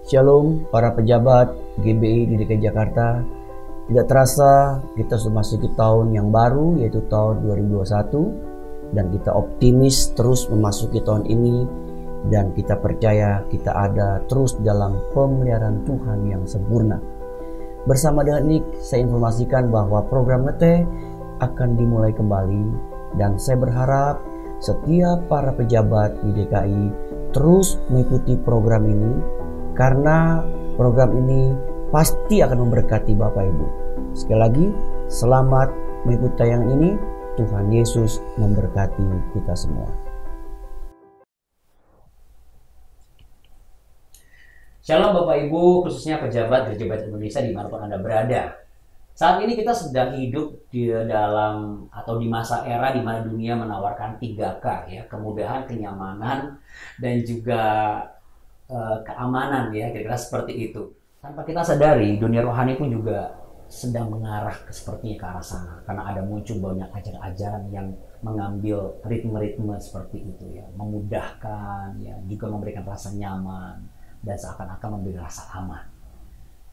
Shalom para pejabat GBI di DKI Jakarta. Tidak terasa kita sudah masuk ke tahun yang baru, yaitu tahun 2021, dan kita optimis terus memasuki tahun ini, dan kita percaya kita ada terus dalam pemeliharaan Tuhan yang sempurna. Bersama dengan Nick, saya informasikan bahwa program Ngeteh akan dimulai kembali, dan saya berharap setiap para pejabat di DKI terus mengikuti program ini, karena program ini pasti akan memberkati Bapak Ibu. Sekali lagi, selamat mengikuti tayangan ini. Tuhan Yesus memberkati kita semua. Shalom Bapak Ibu, khususnya pejabat Gereja Baptis Indonesia dimanapun Anda berada. Saat ini kita sedang hidup di dalam atau di masa era di mana dunia menawarkan 3K, ya, kemudahan, kenyamanan, dan juga keamanan, ya, kira-kira seperti itu. Tanpa kita sadari, dunia rohani pun juga sedang mengarah sepertinya ke arah sana, karena ada muncul banyak ajaran-ajaran yang mengambil ritme-ritme seperti itu, ya, memudahkan, ya, juga memberikan rasa nyaman dan seakan-akan memberi rasa aman.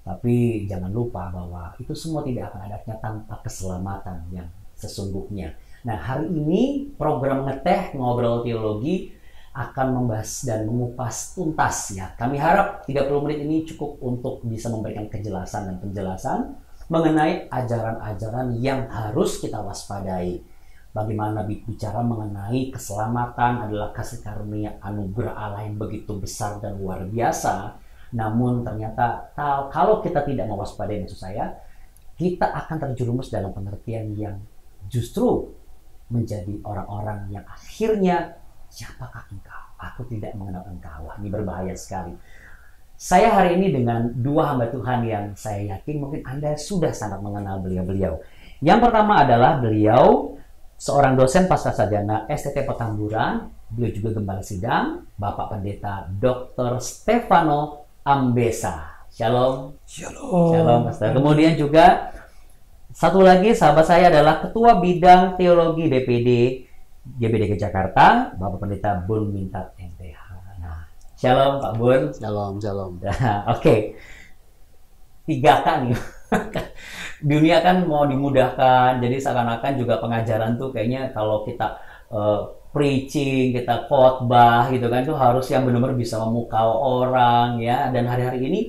Tapi jangan lupa bahwa itu semua tidak akan adanya tanpa keselamatan yang sesungguhnya. Nah, hari ini program Ngeteh Ngobrol Teologi akan membahas dan mengupas tuntas, ya. Kami harap 30 menit ini cukup untuk bisa memberikan kejelasan dan penjelasan mengenai ajaran-ajaran yang harus kita waspadai. Bagaimana bicara mengenai keselamatan adalah kasih karunia anugerah Allah yang begitu besar dan luar biasa. Namun ternyata kalau kita tidak mewaspadai, maksud saya, kita akan terjerumus dalam pengertian yang justru menjadi orang-orang yang akhirnya, siapakah engkau? Aku tidak mengenal engkau. Wah, ini berbahaya sekali. Saya hari ini dengan dua hamba Tuhan yang saya yakin mungkin Anda sudah sangat mengenal beliau-beliau. Yang pertama adalah beliau seorang dosen pascasarjana STT Petamburan. Beliau juga gembala sidang, Bapak Pendeta Dr. Stefano Ambesa. Shalom. Shalom. Shalom, Pastor. Kemudian juga satu lagi sahabat saya adalah Ketua Bidang Teologi DPD GBD Jakarta, Bapak Pendeta Bun Mintat MTH. Nah, shalom Pak Bun. Shalom, shalom. Oke. 3K nih. Dunia kan mau dimudahkan, jadi seakan-akan juga pengajaran tuh kayaknya kalau kita preaching, kita khotbah gitu kan, tuh harus yang benar-benar bisa memukau orang, ya. Dan hari-hari ini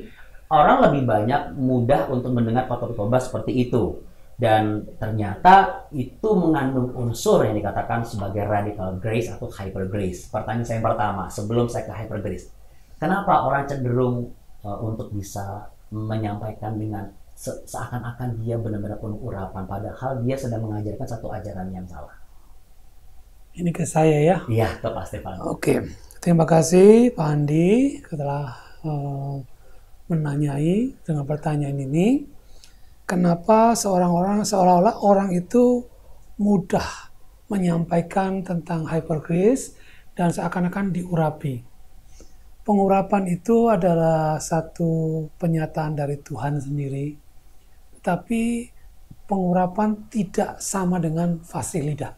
orang lebih banyak mudah untuk mendengar khotbah seperti itu. Dan ternyata itu mengandung unsur yang dikatakan sebagai radical grace atau hyper grace. Pertanyaan saya yang pertama, sebelum saya ke hyper grace, kenapa orang cenderung untuk bisa menyampaikan dengan seakan-akan dia benar-benar penuh urapan, padahal dia sedang mengajarkan satu ajaran yang salah? Ini ke saya ya? Iya, ke Pak Stefan. Oke, terima kasih Pak Andi telah menanyai dengan pertanyaan ini. Kenapa seolah-olah orang itu mudah menyampaikan tentang hyper grace dan seakan-akan diurapi. Pengurapan itu adalah satu penyataan dari Tuhan sendiri, tapi pengurapan tidak sama dengan fasih lidah.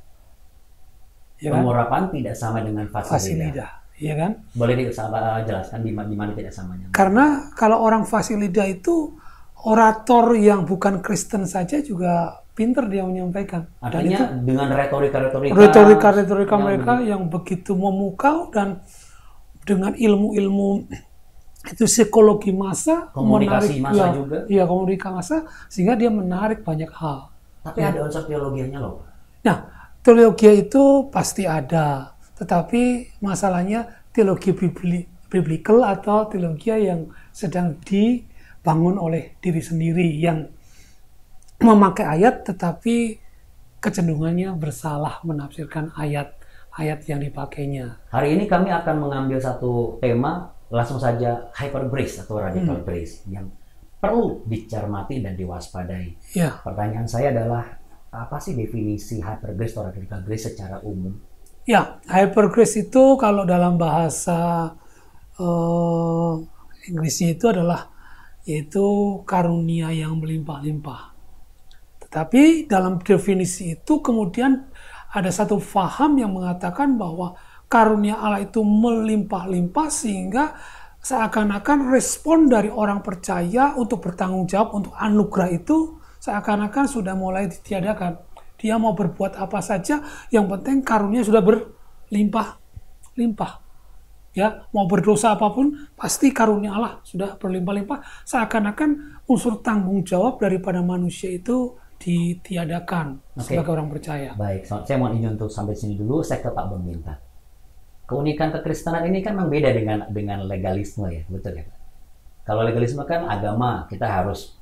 Ya kan? Pengurapan tidak sama dengan fasih lidah, ya kan? Boleh dijelaskan di mana tidak samanya? Karena kalau orang fasih lidah itu orator yang bukan Kristen saja juga pinter dia menyampaikan. Artinya dan itu dengan retorika mereka yang begitu memukau, dan dengan ilmu-ilmu itu psikologi massa, komunikasi massa juga. Iya, komunikasi massa, sehingga dia menarik banyak hal. Tapi ada unsur teologianya loh. Nah, teologi itu pasti ada, tetapi masalahnya teologi biblical atau teologi yang sedang dibangun oleh diri sendiri, yang memakai ayat tetapi kecenderungannya bersalah menafsirkan ayat-ayat yang dipakainya. Hari ini kami akan mengambil satu tema, langsung saja hyper grace atau radical grace yang perlu dicermati dan diwaspadai. Ya. Pertanyaan saya adalah, apa sih definisi hyper grace atau radical grace secara umum? Ya, hyper grace itu kalau dalam bahasa Inggrisnya itu adalah yaitu karunia yang melimpah-limpah. Tetapi dalam definisi itu kemudian ada satu faham yang mengatakan bahwa karunia Allah itu melimpah-limpah sehingga seakan-akan respon dari orang percaya untuk bertanggung jawab untuk anugerah itu seakan-akan sudah mulai ditiadakan. Dia mau berbuat apa saja, yang penting karunia sudah berlimpah-limpah. Ya, mau berdosa apapun, pasti karunia Allah sudah berlimpah-limpah. Seakan-akan unsur tanggung jawab daripada manusia itu ditiadakan sebagai orang percaya. Baik, saya mau izin untuk sampai sini dulu. Saya ke Pak Meminta. Keunikan kekristenan ini kan memang beda dengan legalisme ya, betul ya Pak? Kalau legalisme kan agama, kita harus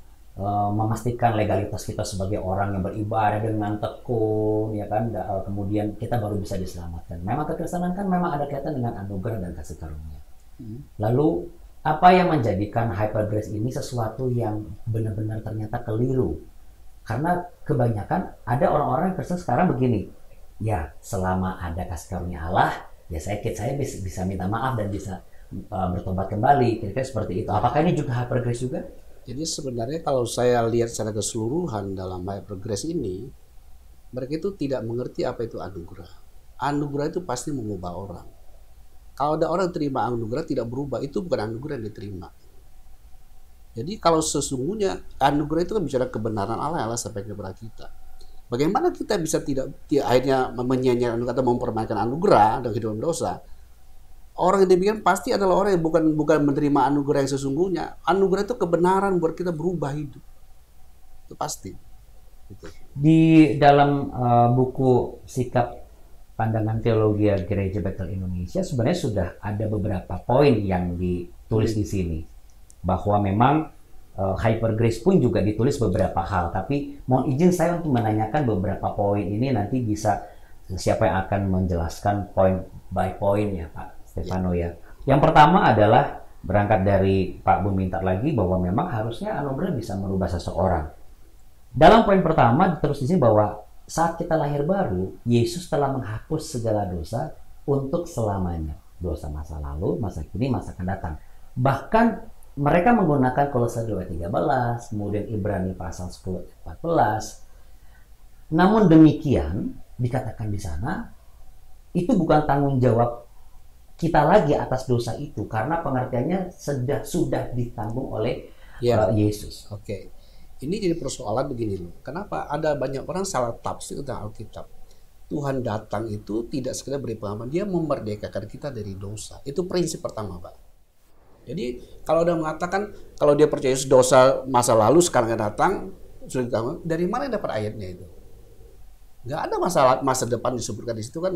memastikan legalitas kita sebagai orang yang beribadah dengan tekun, ya kan? Kemudian kita baru bisa diselamatkan. Memang kekristenan kan memang ada kaitan dengan anugerah dan kasih karunia. Lalu apa yang menjadikan hyper grace ini sesuatu yang benar-benar ternyata keliru? Karena kebanyakan ada orang-orang Kristen sekarang begini, ya selama ada kasih karunia Allah, ya saya bisa minta maaf dan bisa bertobat kembali, kira-kira seperti itu. Apakah ini juga hyper grace juga? Jadi sebenarnya kalau saya lihat secara keseluruhan dalam hyper grace ini, mereka itu tidak mengerti apa itu anugerah. Anugerah itu pasti mengubah orang. Kalau ada orang terima anugerah tidak berubah, itu bukan anugerah yang diterima. Jadi kalau sesungguhnya anugerah itu kan bicara kebenaran Allah yang Allah sampaikan kepada kita. Bagaimana kita bisa tidak akhirnya menyanyikan atau mempermainkan anugerah dan hidup dosa? Orang yang demikian pasti adalah orang yang bukan menerima anugerah yang sesungguhnya. Anugerah itu kebenaran buat kita berubah hidup. Itu pasti. Gitu. Di dalam buku Sikap Pandangan Teologi Gereja Bethel Indonesia sebenarnya sudah ada beberapa poin yang ditulis di sini. Bahwa memang hyper grace pun juga ditulis beberapa hal. Tapi mohon izin saya untuk menanyakan beberapa poin ini, nanti bisa siapa yang akan menjelaskan poin by poin ya Pak Stefano ya. Yang pertama adalah berangkat dari Pak Bumintar lagi bahwa memang harusnya anugerah bisa merubah seseorang. Dalam poin pertama terus di sini bahwa saat kita lahir baru, Yesus telah menghapus segala dosa untuk selamanya. Dosa masa lalu, masa kini, masa akan datang. Bahkan mereka menggunakan Kolose 2:13, kemudian Ibrani pasal 10:14. Namun demikian dikatakan di sana itu bukan tanggung jawab kita lagi atas dosa itu, karena pengertiannya sudah ditanggung oleh Yesus. Oke. Ini jadi persoalan begini loh. Kenapa ada banyak orang salah tafsir tentang Alkitab? Tuhan datang itu tidak sekedar beri pengalaman, dia memerdekakan kita dari dosa. Itu prinsip pertama, Pak. Jadi kalau ada mengatakan kalau dia percaya dosa masa lalu sekarang datang, sudah ditanggung, dari mana dapat ayatnya itu? Nggak ada masalah masa depan disebutkan di situ kan.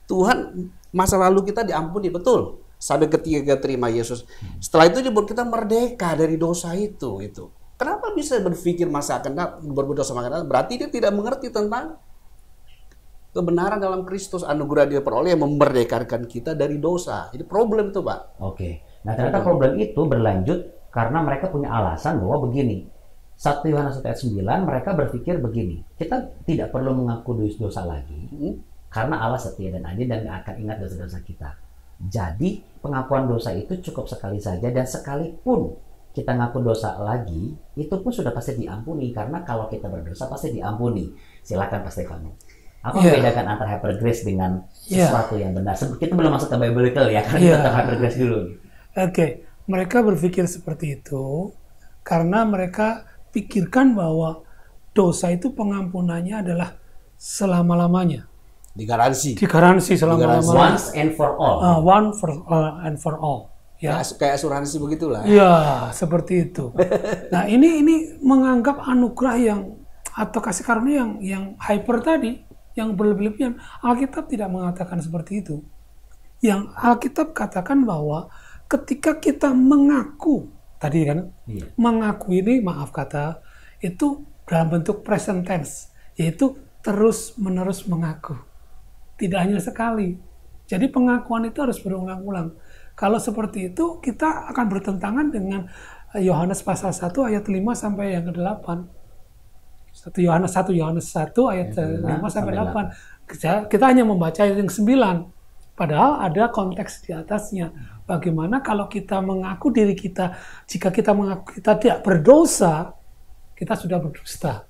Tuhan masa lalu kita diampuni betul sampai ketika terima Yesus. Setelah itu dia buat kita merdeka dari dosa itu. Kenapa bisa berpikir masa akan datang berbuat dosa akan datang? Berarti dia tidak mengerti tentang kebenaran dalam Kristus, anugerah dia peroleh yang memerdekakan kita dari dosa. Jadi problem itu Pak. Oke. Nah ternyata problem itu berlanjut karena mereka punya alasan bahwa begini. 1 Yohanes 1:9 mereka berpikir begini, kita tidak perlu mengaku dosa lagi karena Allah setia dan adil dan gak akan ingat dosa-dosa kita. Jadi pengakuan dosa itu cukup sekali saja, dan sekalipun kita ngaku dosa lagi itu pun sudah pasti diampuni, karena kalau kita berdosa pasti diampuni. Silakan Pak Stefano. Apa membedakan antara hyper grace dengan sesuatu yang benar? Kita belum masuk ke biblical ya, karena kita tetap hyper grace dulu. Oke, mereka berpikir seperti itu karena mereka pikirkan bahwa dosa itu pengampunannya adalah selama-lamanya. Digaransi selama-lamanya. Once and for all. One and for all. Ya. Kayak asuransi begitulah. Ya, seperti itu. Nah, ini menganggap anugerah yang atau kasih karunia yang hyper tadi, yang berlebihan. Alkitab tidak mengatakan seperti itu. Yang Alkitab katakan bahwa ketika kita mengaku tadi kan, mengaku ini maaf kata itu dalam bentuk present tense, yaitu terus-menerus mengaku. Tidak hanya sekali. Jadi pengakuan itu harus berulang-ulang. Kalau seperti itu kita akan bertentangan dengan Yohanes pasal 1 ayat 5 sampai yang ke-8. 1 Yohanes 1 ayat 5 sampai 8. Kita hanya membaca ayat yang 9. Padahal ada konteks di atasnya. Bagaimana kalau kita mengaku diri kita, jika kita mengaku kita tidak berdosa, kita sudah berdusta.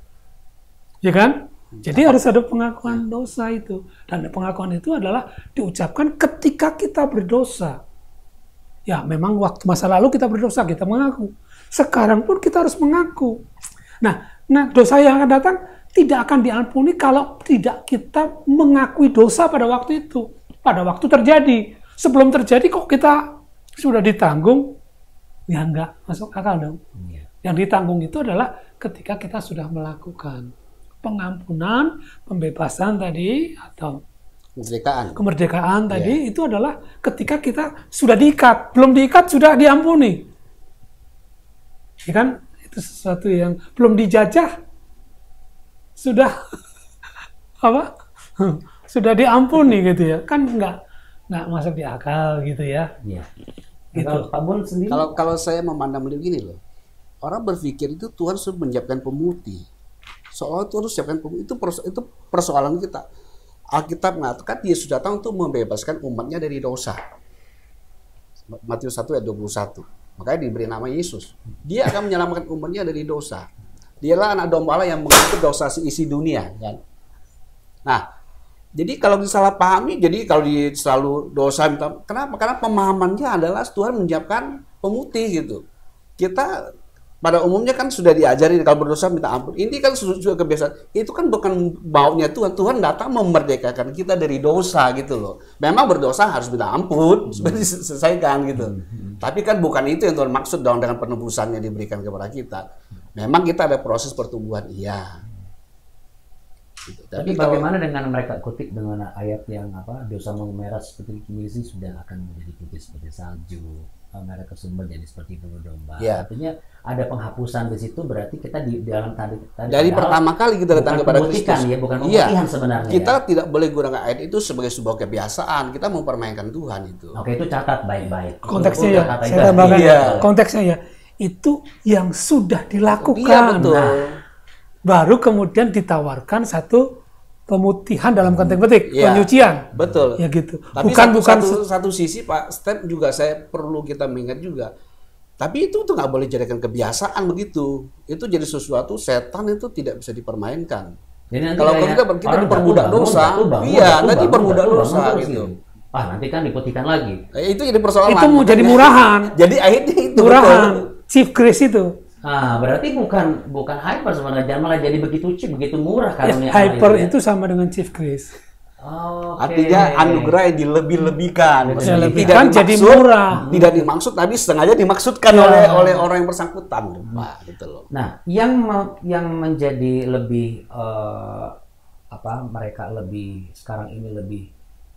Ya kan? Jadi harus ada pengakuan dosa itu. Dan pengakuan itu adalah diucapkan ketika kita berdosa. Ya memang waktu masa lalu kita berdosa, kita mengaku. Sekarang pun kita harus mengaku. Nah dosa yang akan datang tidak akan diampuni kalau tidak kita mengakui dosa pada waktu itu. Pada waktu terjadi. Sebelum terjadi kok kita sudah ditanggung, ya enggak masuk akal dong. Yang ditanggung itu adalah ketika kita sudah melakukan pengampunan, pembebasan tadi, atau kemerdekaan tadi, itu adalah ketika kita sudah diikat, belum diikat sudah diampuni. Ya kan? Itu sesuatu yang belum dijajah sudah apa? Sudah diampuni gitu ya. Kan enggak masuk di akal gitu ya. Iya. Gitu. Kalau Pak Bon sendiri? Kalau saya memandang begini loh. Orang berpikir itu Tuhan sudah menyiapkan pemutih. Soalnya Tuhan harus siapkan pemutih. Itu persoalan kita. Alkitab mengatakan dia sudah datang untuk membebaskan umatnya dari dosa. Matius 1 ayat 21. Makanya diberi nama Yesus. Dia akan menyelamatkan umatnya dari dosa. Dialah anak domba Allah yang mengangkut dosa isi dunia. Kan? Nah, jadi kalau disalahpahami, jadi kalau selalu dosa, kenapa? Karena pemahamannya adalah Tuhan menyiapkan pemutih gitu. Kita pada umumnya kan sudah diajari kalau berdosa minta ampun. Ini kan sudah kebiasaan. Itu kan bukan baunya Tuhan. Tuhan datang memerdekakan kita dari dosa gitu loh. Memang berdosa harus minta ampun, supaya diselesaikan gitu. Tapi kan bukan itu yang Tuhan maksud dengan penebusan yang diberikan kepada kita. Memang kita ada proses pertumbuhan, iya. Gitu. Tapi bagaimana dengan mereka kutip dengan ayat yang dosa memerah seperti kimisi sudah akan menjadi putih seperti salju, mereka sumber jadi seperti bulu domba. Ya. Artinya ada penghapusan di situ, berarti kita di dalam tadi dari pertama kali kita datang kepada Kristus. Ya, bukan pemutihan sebenarnya. Kita tidak boleh gunakan ayat itu sebagai sebuah kebiasaan. Kita mempermainkan Tuhan itu. Oke, itu catat baik-baik. Konteksnya ya, saya tambahkan konteksnya ya. Itu yang sudah dilakukan. Iya, betul. Nah, baru kemudian ditawarkan satu pemutihan dalam konteks petik, penyucian. Betul. Ya gitu. Tapi satu sisi Pak Step juga saya perlu kita mengingat juga. Tapi itu tuh nggak boleh jadikan kebiasaan begitu. Itu jadi sesuatu setan itu tidak bisa dipermainkan. Kalau kita diperbudak dosa, nanti diperbudak dosa gitu. Nanti kan diputihkan lagi. Itu jadi persoalan. Itu mau jadi murahan. Jadi akhirnya itu murahan. Chief Grace itu. Berarti bukan hyper sebenarnya, malah jadi begitu cheap, begitu murah karunia hyper itu sama dengan Chief Grace. Artinya anugerah yang dilebih-lebihkan. Tidak jadi murah. Tidak dimaksud, tapi sengaja dimaksudkan oleh orang yang bersangkutan, Pak. Gitu loh. Nah, yang menjadi lebih mereka lebih sekarang ini lebih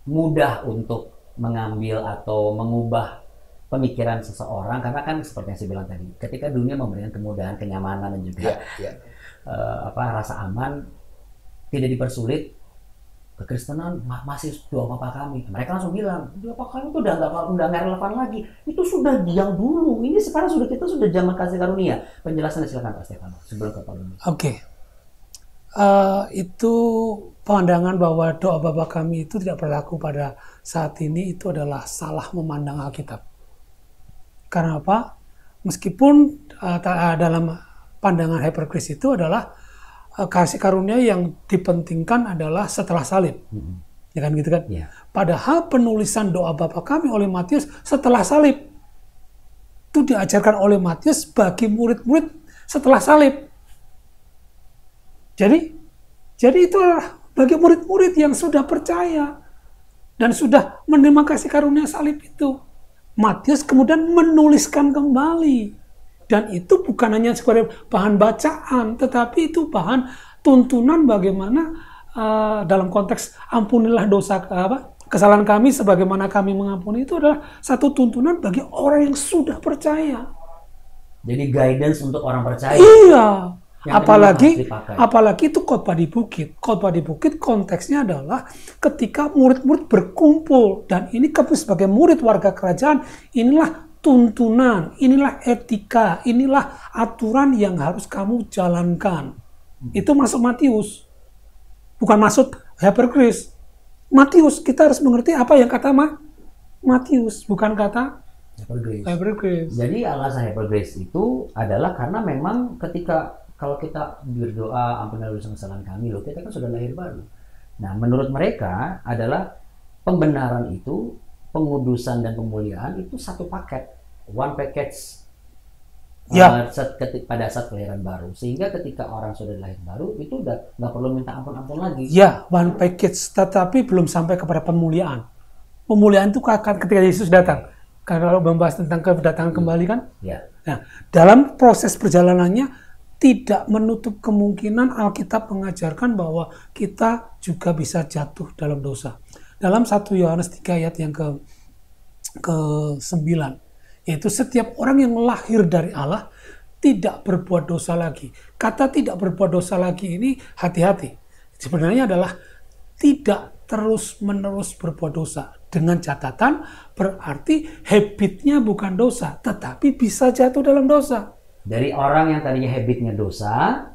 mudah untuk mengambil atau mengubah pemikiran seseorang, karena kan seperti yang saya bilang tadi, ketika dunia memberikan kemudahan, kenyamanan dan juga rasa aman, tidak dipersulit, kekristenan masih doa Bapa Kami. Mereka langsung bilang doa Bapa Kami itu udah nggak relevan lagi, itu sudah yang dulu, ini sekarang kita sudah zaman kasih karunia. Penjelasannya silakan Pak Stefano sebelum ke Pak Doni. Oke. Itu pandangan bahwa doa Bapa Kami itu tidak berlaku pada saat ini, itu adalah salah memandang Alkitab. Karena apa? Meskipun dalam pandangan hypergrace itu adalah kasih karunia yang dipentingkan adalah setelah salib. Ya kan gitu kan? Yeah. Padahal penulisan doa Bapa Kami oleh Matius setelah salib. Itu diajarkan oleh Matius bagi murid-murid setelah salib. Jadi itu adalah bagi murid-murid yang sudah percaya dan sudah menerima kasih karunia salib itu. Matius kemudian menuliskan kembali, dan itu bukan hanya sekedar bahan bacaan, tetapi itu bahan tuntunan bagaimana dalam konteks ampunilah dosa kesalahan kami sebagaimana kami mengampuni, itu adalah satu tuntunan bagi orang yang sudah percaya. Jadi guidance untuk orang percaya. Iya. Apalagi itu khotbah di bukit. Khotbah di bukit konteksnya adalah ketika murid-murid berkumpul, dan ini kamu sebagai murid warga kerajaan, inilah tuntunan, inilah etika, inilah aturan yang harus kamu jalankan. Itu masuk Matius. Bukan masuk hypergrace. Matius, kita harus mengerti apa yang kata Matius, bukan kata hypergrace. Jadi alasan hypergrace itu adalah karena memang ketika kalau kita berdoa ampunilah dosa kesalahan kami, kita kan sudah lahir baru. Nah, menurut mereka adalah pembenaran itu pengudusan dan pemuliaan itu satu paket, one package. Ya. Pada saat kelahiran baru, sehingga ketika orang sudah lahir baru itu udah nggak perlu minta ampun-ampun lagi. Ya, one package, tetapi belum sampai kepada pemuliaan. Pemuliaan itu akan ketika Yesus datang. Karena kalau membahas tentang kedatangan kembali kan. Ya. Nah, dalam proses perjalanannya tidak menutup kemungkinan Alkitab mengajarkan bahwa kita juga bisa jatuh dalam dosa. Dalam 1 Yohanes 3 ayat yang ke-9, yaitu setiap orang yang lahir dari Allah tidak berbuat dosa lagi. Kata tidak berbuat dosa lagi ini hati-hati. Sebenarnya adalah tidak terus-menerus berbuat dosa. Dengan catatan berarti habitnya bukan dosa, tetapi bisa jatuh dalam dosa. Dari orang yang tadinya habitnya dosa,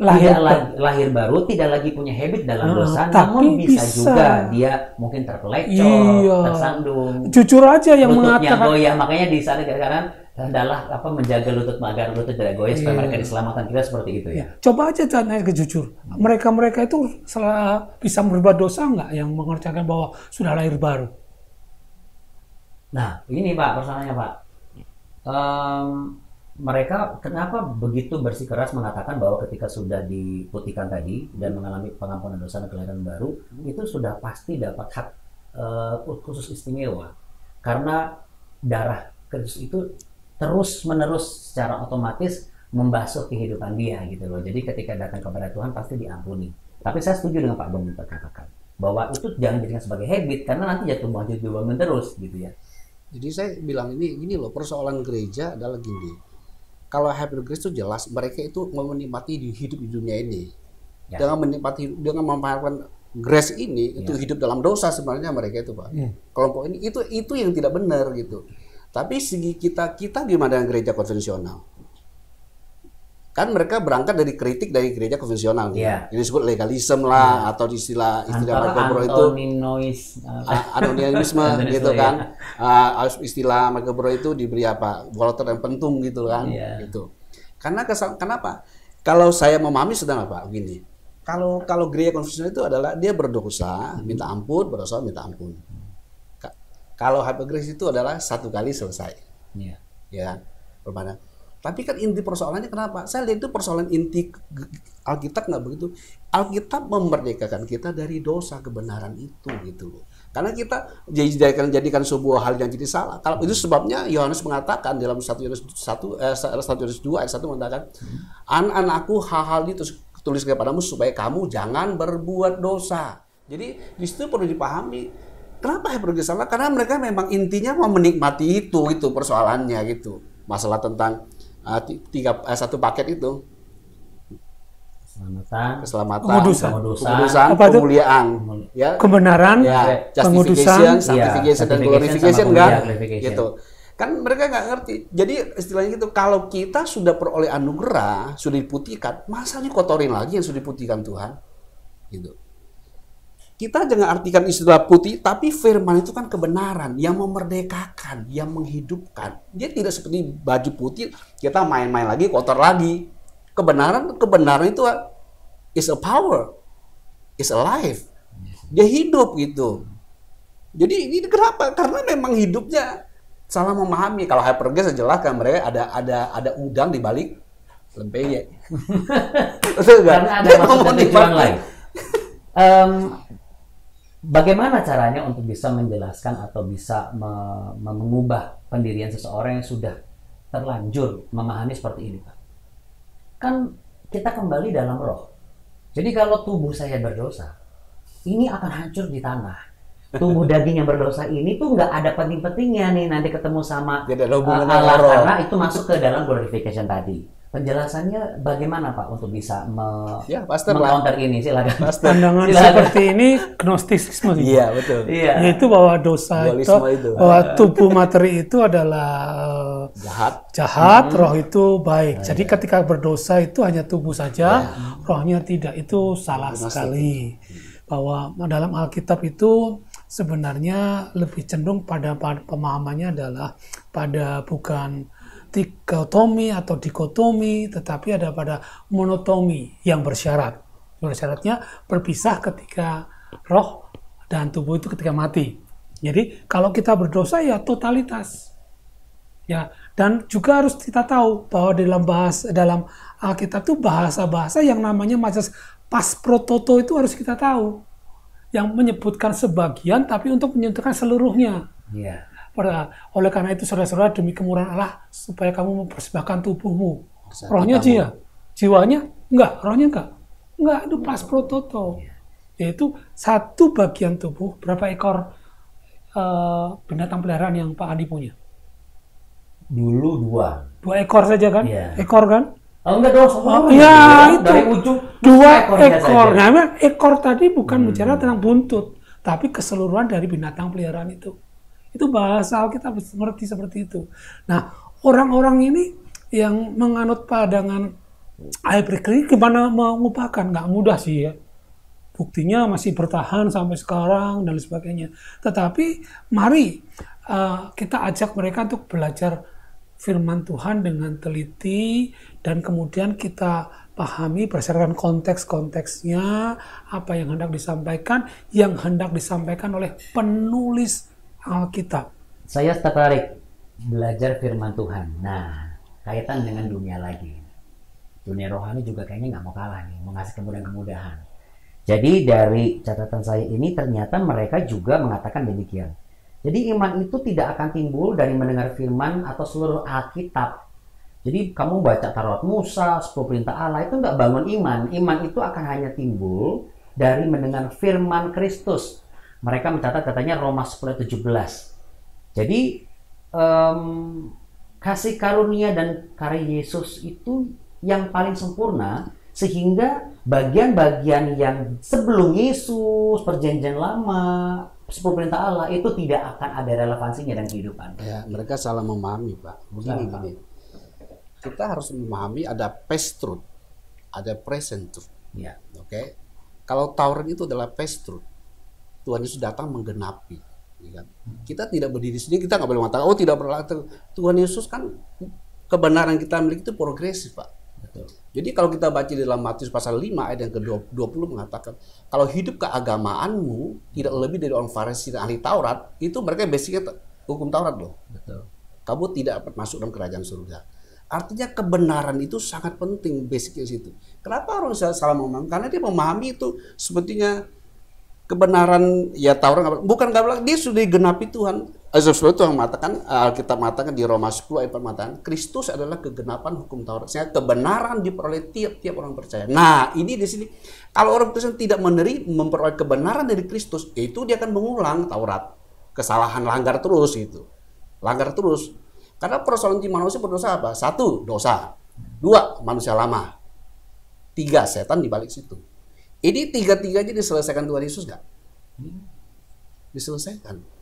lahir baru, tidak lagi punya habit dalam dosa, namun bisa juga dia mungkin terpelecor, tersandung. Jujur aja yang lututnya mengatakan goyah, makanya di sana sekarang adalah menjaga lutut agar lutut tidak goyah supaya mereka diselamatkan. Kita seperti itu ya. Coba aja tanya jujur, mereka itu bisa berbuat dosa nggak yang mengerjakan bahwa sudah lahir baru? Nah, ini Pak persoalannya Pak. Mereka kenapa begitu bersikeras mengatakan bahwa ketika sudah diputihkan tadi dan mengalami pengampunan dosa dan kelahiran baru, itu sudah pasti dapat hak khusus istimewa, karena darah Kristus itu terus-menerus secara otomatis membasuh kehidupan dia gitu loh. Jadi ketika datang kepada Tuhan pasti diampuni. Tapi saya setuju dengan Pak Bom yang katakan bahwa itu jangan dijadikan sebagai habit, karena nanti jatuh bangun terus gitu ya. Jadi saya bilang ini loh, persoalan gereja adalah gini. Kalau happy grace itu jelas mereka itu menikmati hidup di dunia ini. Ya. Dengan memanfaatkan grace ini itu hidup dalam dosa sebenarnya mereka itu Pak. Kelompok ini itu yang tidak benar gitu. Tapi segi kita gimana dengan gereja konvensional? Kan mereka berangkat dari kritik dari gereja konvensional, ini disebut legalisme lah, atau istilah Michael Bro itu anonimisme gitu kan, istilah Michael Bro itu diberi apa, Walter yang pentung gitu kan, gitu. Karena kenapa? Kalau saya memahami sedang apa, begini. Kalau gereja konvensional itu adalah dia berdosa, minta ampun, berdosa, minta ampun. Kalau happy grace itu adalah satu kali selesai, ya, bermana. Tapi kan inti persoalannya kenapa? Saya lihat itu persoalan inti Alkitab nggak begitu. Alkitab memerdekakan kita dari dosa kebenaran itu gitu loh. Karena kita jadikan sebuah hal yang jadi salah. Kalau itu sebabnya Yohanes mengatakan dalam 1 Yohanes 2 ayat 1 mengatakan, anak-anakku hal-hal itu tulis kepadamu supaya kamu jangan berbuat dosa. Jadi di situ perlu dipahami. Kenapa Hebrew salah? Karena mereka memang intinya mau menikmati itu persoalannya gitu. Masalah tentang satu paket itu, keselamatan, pengudusan, pemuliaan, ya, kebenaran, ya, justification, sanctification, dan glorification kan, gitu. Kan mereka nggak ngerti. Jadi istilahnya gitu, kalau kita sudah peroleh anugerah, sudah diputihkan, masanya kotorin lagi yang sudah diputihkan Tuhan, gitu. Kita jangan artikan istilah putih, tapi firman itu kan kebenaran yang memerdekakan, yang menghidupkan. Dia tidak seperti baju putih, kita main-main lagi, kotor lagi. Kebenaran itu is a power, is alive. Dia hidup gitu. Jadi ini kenapa? Karena memang hidupnya salah memahami. Kalau hypergas jelas kan mereka ada udang di balik lempeyek. Karena ada maksud tujuan lain. Bagaimana caranya untuk bisa menjelaskan atau bisa mengubah pendirian seseorang yang sudah terlanjur memahami seperti ini, Pak? Kan kita kembali dalam roh. Jadi kalau tubuh saya berdosa, ini akan hancur di tanah. Tubuh daging yang berdosa ini tuh nggak ada penting-pentingnya nih nanti ketemu sama Allah, karena itu masuk ke dalam glorification tadi. Penjelasannya bagaimana Pak untuk bisa meng-counter ini? Silakan. Pandangan seperti ini gnostisisme. Iya, betul. Yaitu bahwa dosa itu, bahwa tubuh materi itu adalah jahat, roh itu baik. Jadi ketika berdosa itu hanya tubuh saja, rohnya tidak. Itu salah sekali. Bahwa dalam Alkitab itu sebenarnya lebih cenderung pada pemahamannya adalah pada bukan dikotomi atau dikotomi, tetapi ada pada monotomi yang bersyarat. Syaratnya berpisah ketika roh dan tubuh itu ketika mati. Jadi kalau kita berdosa ya totalitas. Ya, dan juga harus kita tahu bahwa dalam Alkitab itu bahasa-bahasa yang namanya macam pas prototo itu harus kita tahu. Yang menyebutkan sebagian tapi untuk menyebutkan seluruhnya. Iya. Oleh karena itu saudara-saudara, demi kemurahan Allah supaya kamu mempersembahkan tubuhmu. Bisa Rohnya kita dia, jiwanya enggak, rohnya enggak, itu pas prototo. Yaitu satu bagian tubuh, berapa ekor binatang peliharaan yang Pak Andi punya? Dulu 2 ekor saja kan? Iya. Ekor kan? Oh enggak dong, semua. Ya itu. Dari ujung 2 ekor. saja. Nah, ekor tadi bukan bicara tentang buntut, tapi keseluruhan dari binatang peliharaan itu. Itu bahasa Alkitab mengerti seperti itu. Nah, orang-orang ini yang menganut pandangan hybrid gimana mengupakan? Nggak mudah sih ya. Buktinya masih bertahan sampai sekarang dan sebagainya. Tetapi mari kita ajak mereka untuk belajar firman Tuhan dengan teliti dan kemudian kita pahami berdasarkan konteks-konteksnya apa yang hendak disampaikan oleh penulis Alkitab. Saya tertarik belajar firman Tuhan. Nah, kaitan dengan dunia lagi. Dunia rohani juga kayaknya nggak mau kalah nih, mau ngasih kemudahan-kemudahan. Jadi dari catatan saya ini ternyata mereka juga mengatakan demikian. Jadi iman itu tidak akan timbul dari mendengar firman atau seluruh Alkitab. Jadi kamu baca Taurat Musa, 10 perintah Allah itu nggak bangun iman. Iman itu akan hanya timbul dari mendengar firman Kristus. Mereka mencatat katanya Roma 10:17. Jadi kasih karunia dan karya Yesus itu yang paling sempurna, sehingga bagian-bagian yang sebelum Yesus, perjanjian lama, 10 perintah Allah itu tidak akan ada relevansinya dalam kehidupan. Ya, mereka salah memahami, Pak. Begini. Kita harus memahami ada past truth, ada present truth. Ya. Oke. Kalau Taurat itu adalah past truth. Tuhan Yesus datang menggenapi. Ya kan? Kita tidak berdiri sendiri, kita nggak boleh mengatakan, oh tidak berlaku. Tuhan Yesus kan kebenaran kita miliki itu progresif, Pak. Betul. Jadi kalau kita baca di dalam Matius pasal 5 ayat yang ke-20 mengatakan, kalau hidup keagamaanmu tidak lebih dari orang Farisi dan ahli Taurat, itu mereka basicnya hukum Taurat loh. Betul. Kamu tidak dapat masuk dalam kerajaan surga. Artinya kebenaran itu sangat penting basicnya situ. Kenapa orang salah memahami? Karena dia memahami itu sepertinya kebenaran ya Taurat bukan bilang dia sudah digenapi Tuhan. Sebab itu yang mengatakan Alkitab mengatakan di Roma 10 ayat 4 mengatakan Kristus adalah kegenapan hukum Taurat. Sehingga kebenaran diperoleh tiap-tiap orang percaya. Nah, ini di sini kalau orang Kristen tidak memperoleh kebenaran dari Kristus, itu dia akan mengulang Taurat. Kesalahan langgar terus itu. Langgar terus. Karena persoalan di manusia berdosa apa? 1, dosa. 2, manusia lama. 3, setan di balik situ. Ini tiga-tiganya diselesaikan Tuhan Yesus nggak? Diselesaikan.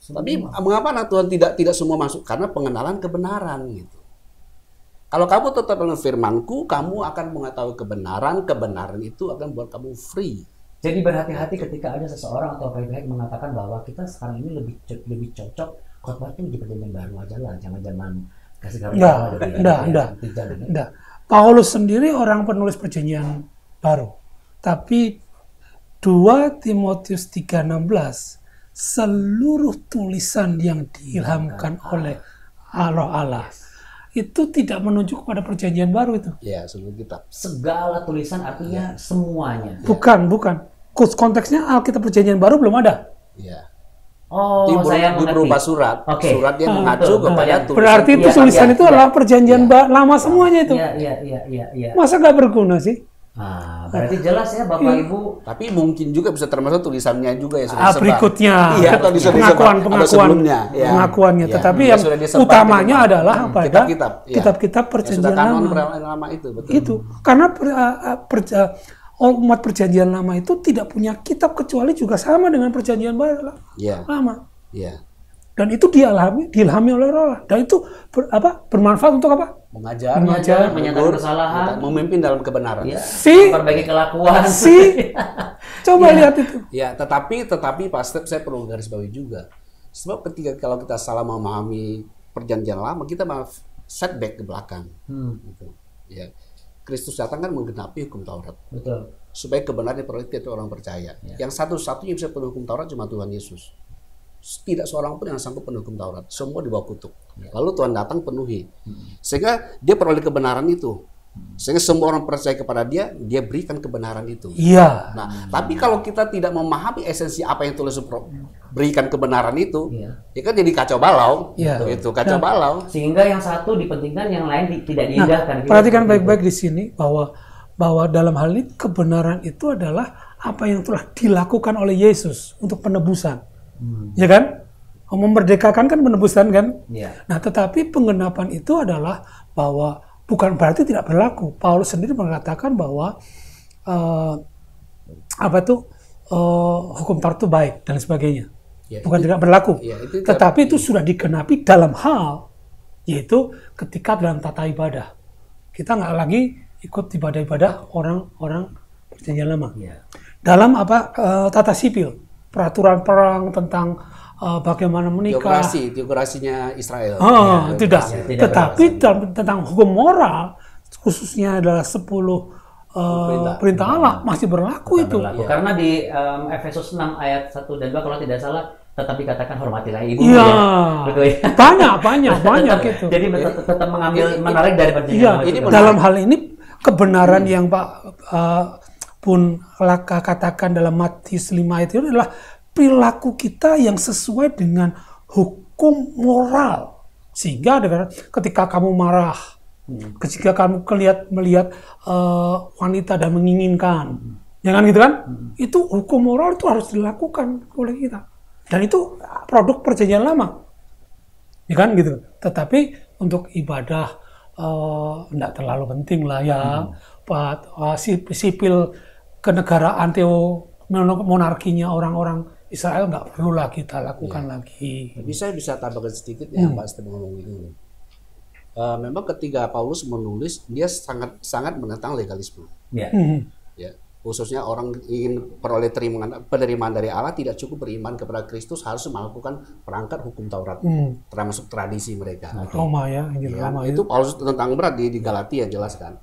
Tapi mengapa Tuhan tidak semua masuk? Karena pengenalan kebenaran gitu. Kalau kamu tetap dengan firmanku, kamu akan mengetahui kebenaran itu akan buat kamu free. Jadi berhati-hati ketika ada seseorang atau pihak mengatakan bahwa kita sekarang ini lebih cocok khotbah itu di perjanjian baru aja lah, jangan kasih karunia. Enggak. Paulus sendiri orang penulis perjanjian baru. Tapi 2 Timotius 3:16 seluruh tulisan yang diilhamkan oleh Allah itu tidak menunjuk kepada perjanjian baru itu. Ya, seluruh kitab. Segala tulisan artinya semuanya. Bukan. Konteksnya Alkitab perjanjian baru belum ada. Ya. Oh, saya mengerti. Berupa surat. Okay. Surat yang mengacu kepada tulisan. Berarti itu tulisan itu adalah perjanjian lama semuanya itu. Iya. Masa nggak berguna sih? Nah, berarti jelas ya Bapak Ibu. Tapi mungkin juga bisa termasuk tulisannya juga yang sudah disebar. Berikutnya. Iya, pengakuannya. Tetapi yang utamanya adalah pada kitab-kitab perjanjian lama itu. Betul. Itu karena umat perjanjian lama itu tidak punya kitab kecuali juga sama dengan perjanjian baru lama. Iya. Dan itu diilhami oleh Allah. Dan itu bermanfaat untuk apa? Mengajar, menyatakan kesalahan, memimpin dalam kebenaran. Ya, memperbaiki kelakuan. Coba lihat itu. Ya, tetapi Pak Step, saya perlu garis bawahi juga. Sebab ketika kalau kita salah memahami perjanjian lama, kita malah setback ke belakang. Gitu. Ya. Kristus datang kan menggenapi hukum Taurat. Betul. Supaya kebenaran diperoleh tiap orang percaya. Ya. Yang satu-satunya bisa penuh hukum Taurat cuma Tuhan Yesus. tidak seorang pun yang sanggup penuh hukum Taurat. Semua di bawah kutuk. Lalu Tuhan datang penuhi. Sehingga dia peroleh kebenaran itu. Sehingga semua orang percaya kepada dia, dia berikan kebenaran itu. Iya. Nah, tapi kalau kita tidak memahami esensi apa yang Tuhan berikan kebenaran itu, ya kan jadi kacau balau. Iya. Itu kacau balau. Sehingga yang satu dipentingkan, yang lain tidak diindahkan. Perhatikan baik-baik di sini bahwa dalam hal ini kebenaran itu adalah apa yang telah dilakukan oleh Yesus untuk penebusan. Ya kan? Memerdekakan kan penebusan kan? Ya. Nah, tetapi penggenapan itu adalah bahwa bukan berarti tidak berlaku. Paulus sendiri mengatakan bahwa hukum Taurat itu baik dan sebagainya. Ya, bukan tidak berlaku. Ya, tetapi itu sudah digenapi dalam hal, yaitu ketika dalam tata ibadah. Kita nggak lagi ikut ibadah-ibadah orang-orang perjanjian lama. Ya. Dalam tata sipil, peraturan perang tentang bagaimana menikah. Teokrasinya Israel. Tidak. Tetapi tentang hukum moral, khususnya adalah 10 perintah Allah masih berlaku itu. Ya. Karena di Efesus 6 ayat 1 dan 2 kalau tidak salah tetap dikatakan hormatilah ibu. Iya. Ya. Banyak gitu. Jadi tetap mengambil menarik dari perjanjian. Dalam hal ini kebenaran yang Pak pun Laka katakan dalam Matius 5 ayat itu adalah perilaku kita yang sesuai dengan hukum moral. Sehingga ketika kamu marah, ketika kamu melihat wanita dan menginginkan, jangan gitu kan? Itu hukum moral itu harus dilakukan oleh kita. Dan itu produk perjanjian lama. Ya kan gitu. Tetapi untuk ibadah enggak terlalu penting lah ya. Sipil kenegaraan monarkinya orang-orang Israel nggak perlu lah kita lakukan lagi. Tapi saya bisa tambahkan sedikit ya Pak Steve ngomong ini. Memang ketika Paulus menulis, dia sangat menentang legalisme. Ya. Ya, khususnya orang ingin peroleh penerimaan dari Allah, tidak cukup beriman kepada Kristus, harus melakukan perangkat hukum Taurat, termasuk tradisi mereka. Roma ya, Roma itu Paulus tentang berat di Galatia jelaskan.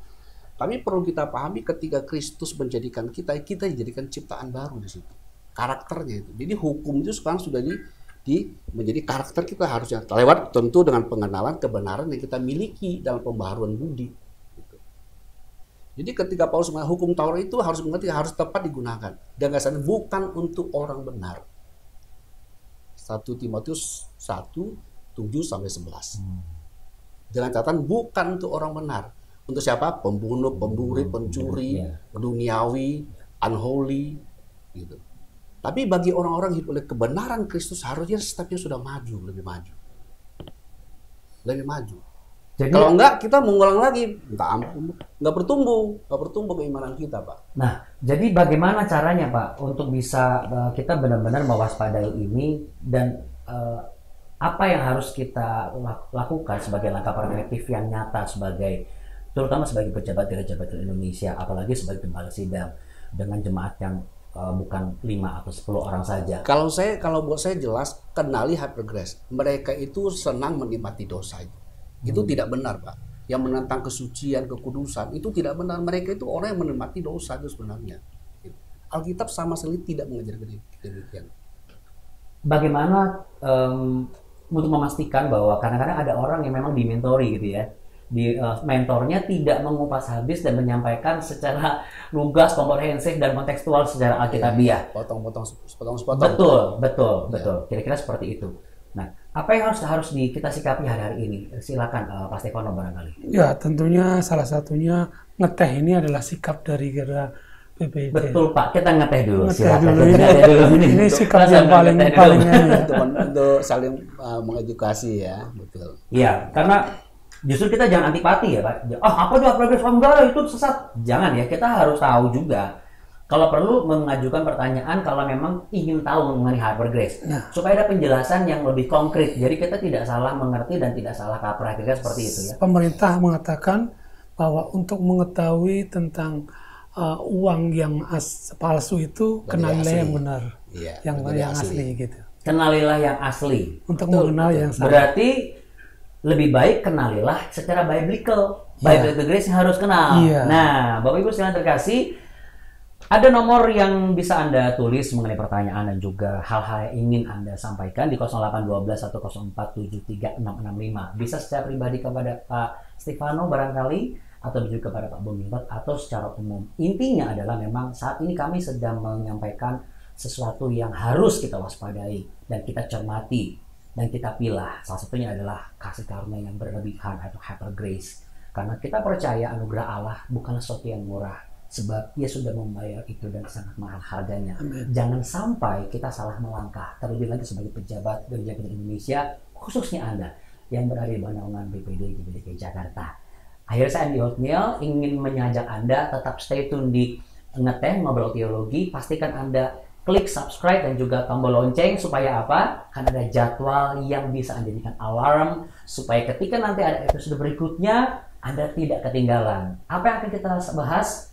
Tapi perlu kita pahami ketika Kristus menjadikan kita dijadikan ciptaan baru di situ. Karakternya itu. Jadi hukum itu sekarang sudah menjadi karakter kita harusnya lewat tentu dengan pengenalan kebenaran yang kita miliki dalam pembaharuan budi. Gitu. Jadi ketika Paulus mengatakan hukum Taurat itu harus mengerti, harus tepat digunakan. Dan dasarnya bukan untuk orang benar. 1 Timotius 1:7-11. Dengan catatan bukan untuk orang benar. Untuk siapa? Pembunuh, pemburi, pencuri, duniawi, unholy, gitu. Tapi bagi orang-orang hidup oleh kebenaran Kristus harusnya stepnya sudah lebih maju. Jadi, kalau enggak kita mengulang lagi, nggak bertumbuh keimanan kita, Pak. Nah, jadi bagaimana caranya, Pak, untuk bisa kita benar-benar mewaspadai ini dan apa yang harus kita lakukan sebagai langkah preventif yang nyata terutama sebagai pejabat gereja Betel Indonesia, apalagi sebagai gembala sidang dengan jemaat yang bukan 5 atau 10 orang saja. Kalau buat saya jelas, kenali hypergrace. Mereka itu senang menikmati dosa itu. Itu tidak benar, Pak. Yang menentang kesucian, kekudusan, itu tidak benar. Mereka itu orang yang menikmati dosa itu sebenarnya. Alkitab sama sekali tidak mengajarkan demikian. Bagaimana untuk memastikan bahwa kadang-kadang ada orang yang memang dimentori gitu ya, mentornya tidak mengupas habis dan menyampaikan secara lugas, komprehensif dan kontekstual secara alkitabiah. Potong-potong. Betul. Kira-kira seperti itu. Nah, apa yang harus kita sikapi hari-hari ini? Silakan Pak Stefano barangkali. Ya, tentunya salah satunya ngeteh ini adalah sikap dari gereja PPID. Betul Pak, kita ngeteh dulu. Silakan. Ini sikap yang paling untuk saling mengedukasi ya, betul. Iya, karena justru kita jangan antipati ya Pak. Apa dia progres enggak itu sesat. Jangan ya, kita harus tahu juga. Kalau perlu mengajukan pertanyaan kalau memang ingin tahu mengenai hypergrace. Supaya ada penjelasan yang lebih konkret. Jadi kita tidak salah mengerti dan tidak salah kaprah. Kira seperti itu ya. Pemerintah mengatakan bahwa untuk mengetahui tentang uang yang palsu itu kenalilah yang benar. Yang asli gitu. Kenalilah yang asli. Untuk mengenal yang salah. Berarti lebih baik kenalilah secara biblical. Biblical grace yang harus kenal. Iya. Nah, Bapak Ibu sekalian terkasih, Ada nomor yang bisa Anda tulis mengenai pertanyaan dan juga hal-hal yang ingin Anda sampaikan di 0812 10473 665. Bisa secara pribadi kepada Pak Stefano barangkali, atau juga kepada Pak Bumilat, atau secara umum. Intinya adalah memang saat ini kami sedang menyampaikan sesuatu yang harus kita waspadai dan kita cermati dan kita pilah. Salah satunya adalah kasih karunia yang berlebihan atau hyper grace. Karena kita percaya anugerah Allah bukanlah sesuatu yang murah, sebab Dia sudah membayar itu dan sangat mahal harganya. Amen. Jangan sampai kita salah melangkah, terlebih lagi sebagai pejabat Gereja Kristen Indonesia, khususnya Anda yang berada di naungan BPD GBI Jakarta. Akhirnya saya Andi Hotmail ingin mengajak Anda tetap stay tune di Ngeteh Ngobrol Teologi. Pastikan Anda klik subscribe dan juga tombol lonceng supaya apa? Karena ada jadwal yang bisa Anda jadikan alarm supaya ketika nanti ada episode berikutnya Anda tidak ketinggalan. Apa yang akan kita bahas?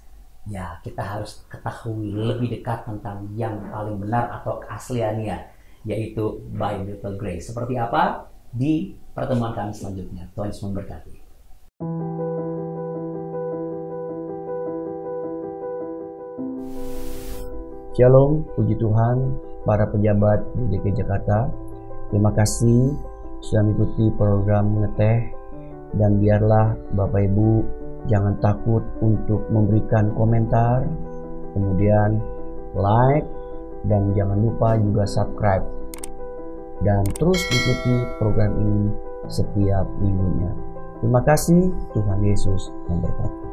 Ya, kita harus ketahui lebih dekat tentang yang paling benar atau keasliannya, yaitu Biblical Grace. Seperti apa? Di pertemuan kami selanjutnya. Tuhan Yesus memberkati. Shalom, puji Tuhan, para pejabat di DKI Jakarta. Terima kasih sudah mengikuti program Ngeteh, dan biarlah Bapak Ibu jangan takut untuk memberikan komentar, kemudian like, dan jangan lupa juga subscribe. Dan terus ikuti program ini setiap minggunya. Terima kasih, Tuhan Yesus memberkati.